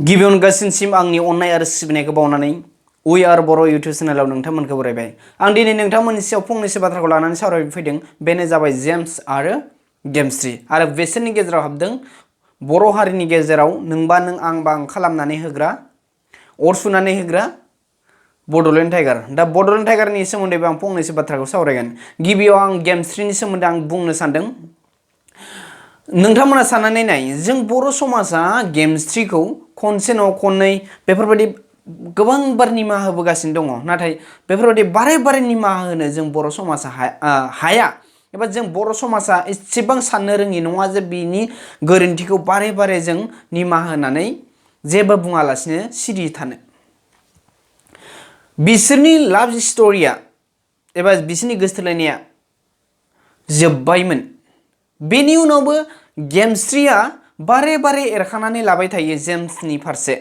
गिबियावनो गासिनसिम आंनि अननाय आरो सिबिनायखौ बावनानै वी आर बर' इउटुब चेनेलाव नोंथांमोनखौ बरायबाय। आं दिनै नोंथांमोननि सायाव फंनैसो बाथ्राखौ लानानै सावरायनो फैदों। बेनो जाबाय जेम्स आरो गेमस्ट्री आरो बिसोरनि गेजेराव हाबदों बर' हारिनि गेजेराव नोंबा नों आंबा आं खालामनानै होग्रा अर सुनानै होग्रा बड'लेण्ड टाइगार। दा बड'लेण्ड टाइगारनि सोमोन्दैबो आं फंनैसो बाथ्राखौ सावरायगोन। गिबियाव आं गेमस्ट्रीनि सोमोन्दै आं बुंनो सानदों। नोंथांमोना साननानै नाय, जों बर' समाजा गेमस्ट्रीखौ खनसे नङा खननै बेफोरबायदि गोबां बार निमाहा होबोगासिनो दङ। नाथाय बेफोरबायदि बारे बारे निमाहा होनो जों बर' समाजा हाया एबा जों बर' समाजा एसेबां साननो रोङि नङा जे बिनि गोरोन्थिखौ बारे बारे जों निमाहा होनानै जेबो बुङालासिनो सिरि थानो। बिसोरनि लाभ स्ट'रिया एबा बिसोरनि गोसोथोलायनाया जोब्बायमोन। बेनि उनावबो गेमस्ट्रीया बारे बारे एरखानानै लाबाय थायो जेम्सनि फारसे,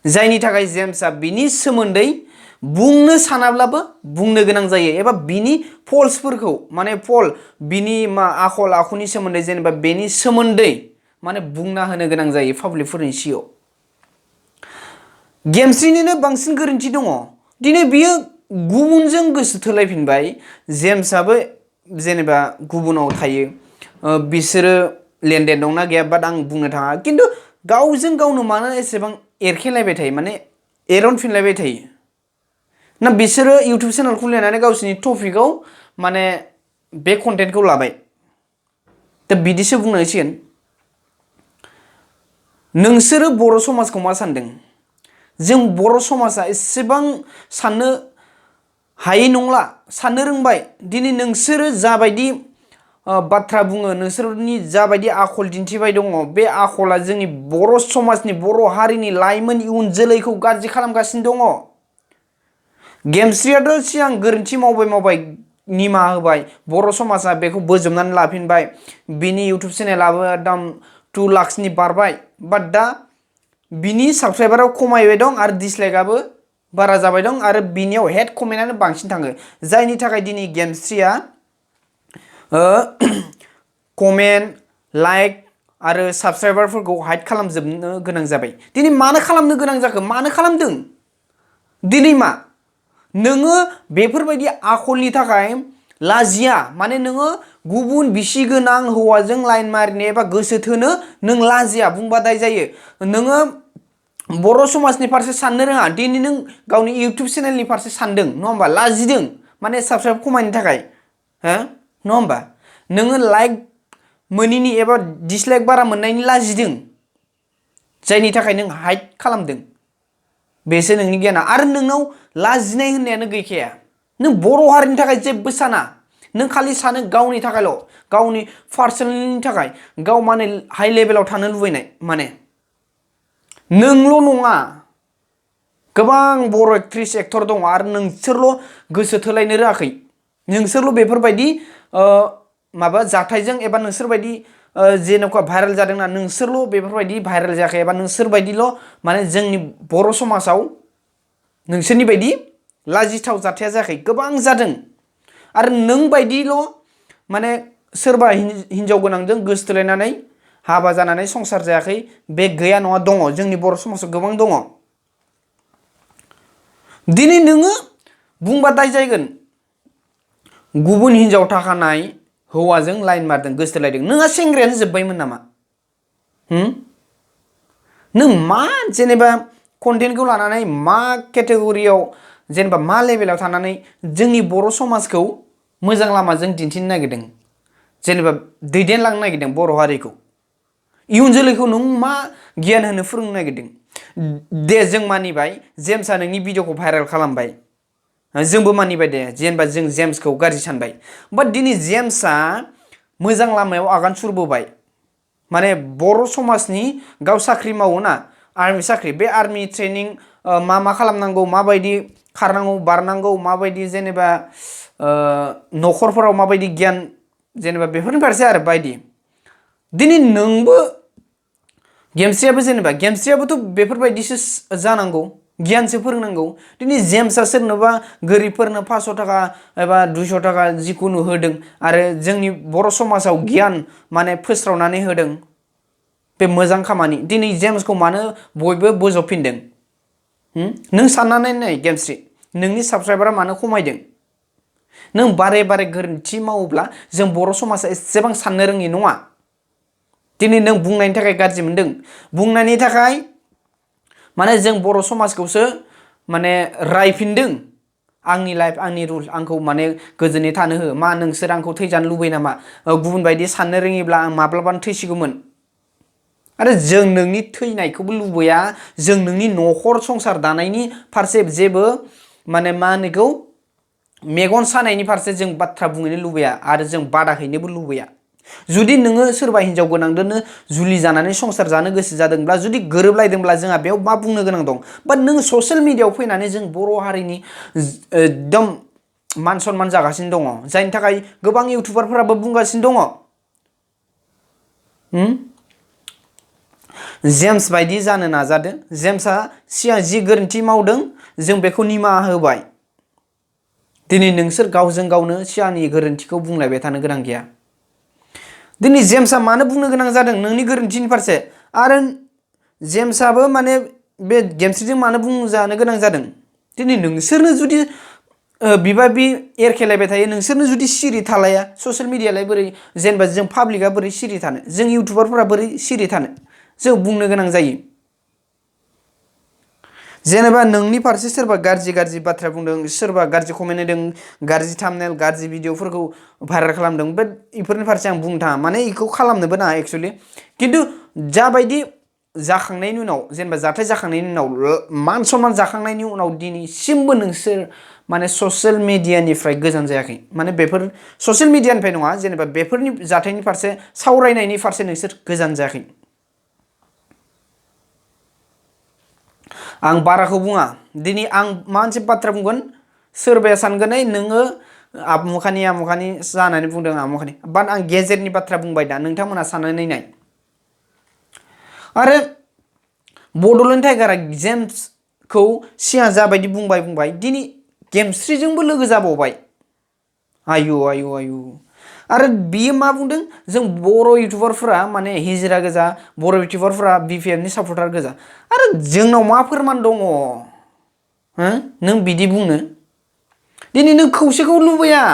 जायनि थाखाय जेम्सआ बिनि सोमोन्दै बुंनो सानाब्लाबो बुंनो गोनां जायो एबा बिनि फल्सफोरखौ माने बिनि आखल आखुनि सोमोन्दै जेनेबा बेनि सोमोन्दै माने बुंना होनो गोनां जायो पाब्लिकफोरनि सिगाङाव। गेमस्ट्रीनिनो बांसिन गोरोन्थि दङ। दिनै बियो गुबुनजों गोसो थोलायफिनबाय, जेम्सआबो जेनेबा गुबुनाव थायो। बिसोरो लेनदेन दंना गैया बाट आं बुंनो थाङा, खिन्थु गावजों गावनो मानो एसेबां एरखेलायबाय थायो, माने एरनफिनलायबाय थायो ना। बिसोरो इउटुब चेनेल खुलिनानै गावसोरनि टपिकआव माने बे कन्टेन्टखौ लाबाय। दा बिदिसो बुंनांसिगोन। नोंसोरो बर' समाजखौ मा सानदों? जों बर' समाजा एसेबां साननो हायै नंला, साननो रोंबाय। दिनै नोंसोरो जाबायदि बाथ्रा बुङो, नोंसोरनि जाबायदि आखल दिन्थिबाय दङ, बे आखला जोंनि बर' समाजनि बर' हारिनि लाइमोन इयुन जोलैखौ गाज्रि खालामगासिनो दङ। गेमस्ट्रीयाथ' सिगां गोरोन्थि मावबाय निमाहा होबाय, बर' समाजा बेखौ बोजबनानै लाफिनबाय। बिनि इउटुब चेनेलाबो दाम 2 लाखसनि बारबाय, बाट दा बिनि साबसक्राइबाराव खमायबाय दं आरो डिसलाइकआबो बारा जाबाय दं आरो बिनियाव हेड कमेन्टआनो बांसिन थाङो। जायनि थाखाय दिनै गेमस्ट्रीया कमेन्ट, लाइक आरो साबसक्राइबारफोरखौ हाइड खालामजोबनो गोनां जाबाय। दिनै मानो खालामनो गोनां जाखो? मानो खालामदों? दिनै मा नोङो बेफोरबायदि आखलनि थाखाय लाजिया? माने नोङो गुबुन बिसि गोनां हौवाजों लाइन मारिनो एबा गोसो थोनो नों लाजिया, बुंबा दाय जायो। नोङो बर' समाजनि फारसे साननो रोङा। दिनै नों गावनि इउटुब चेनेलनि फारसे सानदों नङा होमबा? लाजिदों माने साबसक्राइब खमायनो थाखाय, हो नङा होमबा? नोङो लाइक मोनैनि एबा डिसलाइक बारा मोननायनि लाजिदों, जायनि थाखाय नों हाइड खालामदों। बेसो नोंनि गियाना। आरो नोंनाव लाजिनाय होननायानो गैखाया। नों बर' हारिनि थाखाय जेबो साना, नों खालि सानो गावनि थाखायल', गावनि पार्सनेलनि थाखाय, गाव माने हाइ लेभेलाव थानो लुबैनाय। माने नोंल' नङा, गोबां बर' एक्ट्रिस एक्टर दङ आरो नोंसोरल' गोसो थोलायनो रोङाखै। नोंसोरल' बेफोरबायदि माबा जाथायजों एबा नोंसोरबायदि जेन'खा भाइरेल जादोंना, नोंसोरल' बेफोरबायदि भाइरेल जायाखै एबा नोंसोरबायदिल' माने जोंनि बर' समाजाव नोंसोरनि बायदि लाजिथाव जाथाया जायाखै, गोबां जादों। आरो नों बायदिल' माने सोरबा हिनजाव गोनांजों गोसोथोलायनानै हाबा जानानै संसार जायाखै बे गैया नङा, दङ। जोंनि बर' समाजाव गोबां दङ। दिनै नोङो बुंबा दाय जागोन, गुबुन हिनजाव थाखानाय हौवाजों लाइन मारदों, गोसोथोलायदों। नोंहा सेंग्रायानो जोब्बायमोन नामा? नों मा जेनेबा कन्टेन्टखौ लानानै मा केटेगरियाव जेनेबा मा लेभेलाव थानानै जोंनि बर' समाजखौ मोजां लामाजों दिन्थिनो नागिरदों, जेनेबा दैदेनलांनो नागिरदों बर' हारिखौ? इयुन जोलैखौ नों मा गियान होनो फोरोंनो नागिरदों? दे जों मानिबाय जेम्सआ नोंनि भिडिअखौ भाइरेल खालामबाय, जोंबो मानिबाय दे, जेनेबा जों जेम्सखौ गाज्रि सानबाय। बाट दिनै जेम्सआ मोजां लामायाव आगान सुरबोबाय। माने बर' समाजनि गाव साख्रि मावोना, आर्मि साख्रि, बे आर्मि ट्रेनिं मा खालामनांगौ, माबायदि खारनांगौ बारनांगौ, माबायदि जेनेबा न'खरफोराव माबायदि गियान, जेनेबा बेफोरनि फारसे आरो बायदि। दिनै नोंबो गेमस्ट्रीयाबोथ' बेफोरबायदिसो जानांगौ, गियानसो फोरोंनांगौ। दिनै जेम्सआ सोरनोबा गोरिबफोरनो 500 थाखा एबा 200 थाखा जिखुनु होदों आरो जोंनि बर' समाजाव गियान माने फोस्रावनानै होदों। बे मोजां खामानि दिनै जेम्सखौ मानो बयबो बोजबफिनदों नों साननानै नाय गेमस्रि नोंनि साबसक्राइबारा मानो खमायदों नों बारे बारे गोरोन्थि मावोब्ला जों बर' समाजा एसेबां साननो रोङि नङा दिनै नों बुंनायनि थाखाय गाज्रि मोनदों बुंनायनि थाखाय माने जों बर' समाजखौसो माने रायफिनदों आंनि लाइफ आंनि रुल आंखौ माने गोजोनै थानो हो मा नोंसोर आंखौ थैजानो लुबैयो नामा गुबुन बायदि साननो रोङिब्ला आं माब्लाबानो थैसिगौमोन आरो जों नोंनि थैनायखौबो लुबैया जों नोंनि न'खर संसार दानायनि फारसे जेबो माने मा होनो बेखौ मेगन सानायनि फारसे जों बाथ्रा बुंनो लुबैया आरो जों बादा हैनोबो लुबैया जुदि नोङो सोरबा हिनजाव गोनांदोंनो जुलि जानानै संसार जानो गोसो जादोंब्ला जुदि गोरोबलायदोंब्ला जोंहा बेयाव मा बुंनो गोनां दं बाट नों ससियेल मिडियायाव फैनानै जों बर' हारिनि एकदम मान सनमान जागासिनो दङ जायनि थाखाय गोबां इउटुबारफोराबो बुंगासिनो दङ जेम्स बायदि जानो नाजादो जेम्सआ सिगां जि गोरोन्थि मावदों जों बेखौ निमाहा होबाय दिनै नोंसोर गावजों गावनो सिगांनि गोरोन्थिखौ बुंलायबाय थानो गोनां गैया दिनै जेम्सआ मानो बुंनो गोनां जादों नोंनि गोरोन्थिनि फारसे आरो जेम्सआबो माने बे गेमस्रिजों मानो बुंजानो गोनां जादों दिनै नोंसोरनो जुदि बिबा बि एरखेलायबाय थायो नोंसोरनो जुदि सिरि थालाया ससियेल मिडियालाय बोरै जेनेबा जों पाब्लिकआ बोरै सिरि थानो जों इउटुबारफोरा बोरै सिरि थानो जों बुंनो गोनां जायो जेनेबा नोंनि फारसे सोरबा गाज्रि बाथ्रा बुंदों सोरबा गाज्रि कमेन्ट होदों गाज्रि थाम्बनेल गाज्रि भिडिअफोरखौ भाइरेल खालामदों बाट इफोरनि फारसे आं बुंनो थाङा माने इखौ खालामनोबो नाङा एक्सुवेलि खिन्थु जाबायदि जाखांनायनि उनाव जेनेबा जाथाय जाखांनायनि उनाव मान सनमान जाखांनायनि उनाव दिनैसिमबो नोंसोर माने ससियेल मिडियानिफ्राय गोजान जायाखै माने बेफोर ससियेल मिडियानिफ्राय नङा जेनेबा बेफोरनि जाथायनि फारसे सावरायनायनि फारसे नोंसोर गोजान जायाखै आं बाराखौ बुङा दिनै आं मा मोनसे बाथ्रा बुंगोन सोरबाया सानगोन नोङो आमुखानि जानानै बुंदों आमुखानि बाट आं गेजेरनि बाथ्रा बुंबाय दा नोंथांमोना साननानै नाय आरो बड'लेण्ड टाइगारा जेम्सखौ सिगां जाबायदि बुंबाय दिनै गेमस्रिजोंबो लोगो जाबावबाय आयु आरो बियो मा बुंदों जों बर' इउटुबारफोरा माने हिजिरा गोजा बर' इउटुबारफोरा BPFनि सापर्टार गोजा आरो जोंनाव मा फोरमान दङ हो नों बिदि बुंनो दिनै नों खौसेखौ लुबैया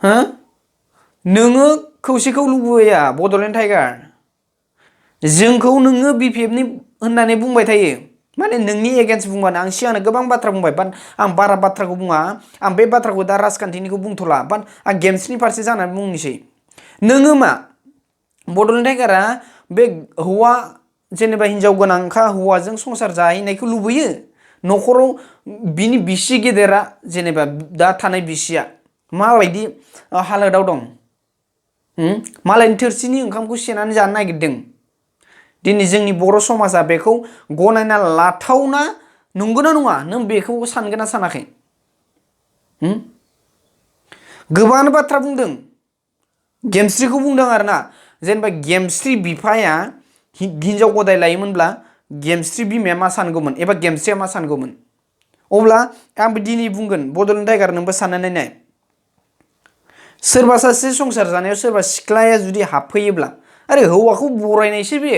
हो नोङो खौसेखौ लुबैया बड'लेण्ड टाइगार जोंखौ नोङो BPFनि होननानै बुंबाय थायो माने नोंनि एगेन्स्ट बुंबानो आं सिगांनो गोबां बाथ्रा बुंबाय बाट आं बारा बाथ्राखौ बुङा आं बे बाथ्राखौ दा राजखान्थिनिखौ बुंथ'ला बाट आं गेम्सनि फारसे जानानै बुंनोसै नोङो मा बड'लेण्ड टाइगारा बे हौवा जेनेबा हिनजाव गोनांखा हौवाजों संसार जाहैनायखौ लुबैयो न'खराव बिनि बिसि गेदेरा जेनेबा दा थानाय बिसिया माबायदि हालोदाव दं मालायनि थोरसिनि ओंखामखौ सेनानै जानो नागिरदों दिनै जोंनि बर' समाजा बेखौ गनायना लाथावना नंगौना नङा नों बेखौ सानगोन ना सानाखै गोबां बाथ्रा बुंदों गेमस्रिखौ बुंदों आरोना जेनेबा गेमस्रि बिफाया हिनजाव गदाय लायोमोनब्ला गेमस्रि बिमाया मा सानगौमोन एबा गेमस्रिया मा सानगौमोन अब्ला आंबो दिनै बुंगोन बड'लेण्ड टाइगार नोंबो साननानै नाय सोरबा सासे संसार जानायाव सोरबा सिख्लाया जुदि हाबफैयोब्ला आरे हौवाखौ बरायनायसो बे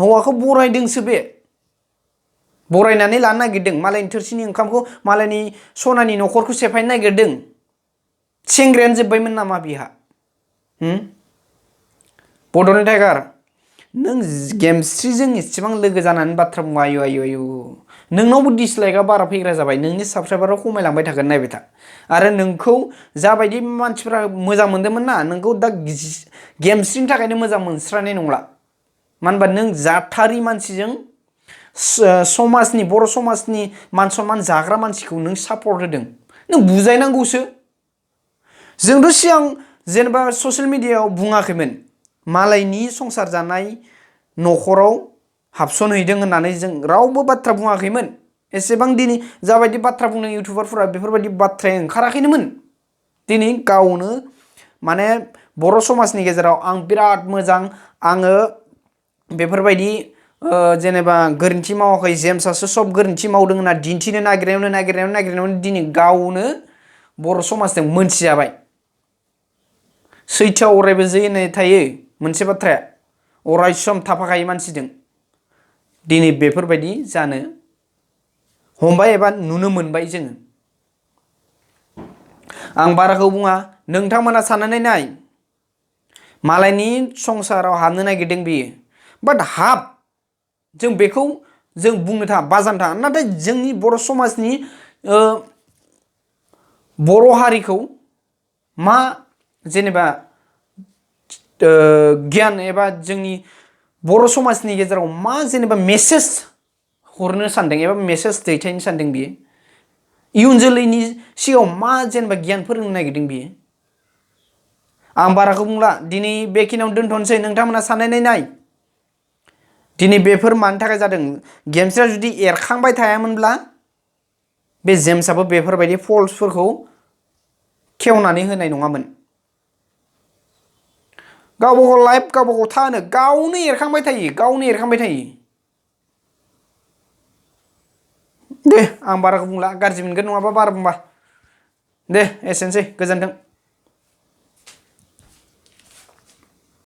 हौवाखौ बरायदोंसो बे बरायनानै लानो नागिरदों मालायनि थोरसिनि ओंखामखौ मालायनि सनानि न'खरखौ सेफायनो नागिरदों सेंग्रायानो जोब्बायमोन नामा बिहा बड'लेण्ड टाइगार नों गेमस्रिजों इसेबां लोगो जानानै बाथ्रा बुङो आयु नोंनावबो डिसलाइकआ बारा फैग्रा जाबाय नोंनि साबसक्राइबारा खमायलांबाय थागोन नायबाय था आरो नोंखौ जाबायदि मानसिफ्रा मोजां मोनदोंमोन ना नोंखौ दा गेमस्रिनि थाखायनो मोजां मोनस्रानाय नंला मानो होनबा नों जाथारि मानसिजों समाजनि बर' समाजनि मान सनमान जाग्रा मानसिखौ नों सापर्ट होदों नों बुजायनांगौसो जोंथ' सिगां जेनेबा ससियेल मिडियायाव बुङाखैमोन मालायनि संसार जानाय न'खराव हाबसनहैदों होननानै जों रावबो बाथ्रा बुङाखैमोन एसेबां दिनै जाबायदि बाथ्रा बुंदों इउटुबारफोरा बेफोरबायदि बाथ्राया ओंखाराखैनोमोन दिनै गावनो माने बर' समाजनि गेजेराव आं बिराद मोजां आङो बेफोरबायदि जेनेबा गोरोन्थि मावाखै जेम्सआसो सब गोरोन्थि मावदों होनना दिन्थिनो नागिरनायावनो दिनै गावनो बर' समाजजों मोनथिजाबाय सैथोआ अरायबो जै होननाय थायो मोनसे बाथ्राया अराय सम थाफाखायो मानसिजों दिनै बेफोरबायदि जानो हमबाय एबा नुनो मोनबाय जोङो आं बाराखौ बुङा नोंथांमोना साननानै नाय मालायनि संसाराव हाबनो नागिरदों बियो बाट जों बेखौ जों बुंनो थाङा बाजानो थाङा नाथाय जोंनि बर' समाजनि बर' हारिखौ मा जेनेबा गियान एबा जोंनि बर' समाजनि गेजेराव मा जेनेबा मेसेज हरनो सानदों एबा मेसेज दैथायनो सानदों बियो इयुन जोलैनि सिगाङाव मा जेनेबा गियान फोरोंनो नागिरदों बियो आं बाराखौ बुंला दिनै बेखिनियावनो दोनथ'नोसै नोंथांमोना साननानै नाय दिनै बेफोर मानि थाखाय जादों गेम्सआ जुदि एरखांबाय थायामोनब्ला बे जेम्सआबो बेफोरबायदि फल्सफोरखौ खेवनानै होनाय नङामोन गावबा गाव लाइफ गावबा गाव था होनो गावनो एरखांबाय थायो दे आं बाराखौ बुंला गाज्रि मोनगोन नङाबा बारा बुंबा दे एसेनोसै गोजोन्थों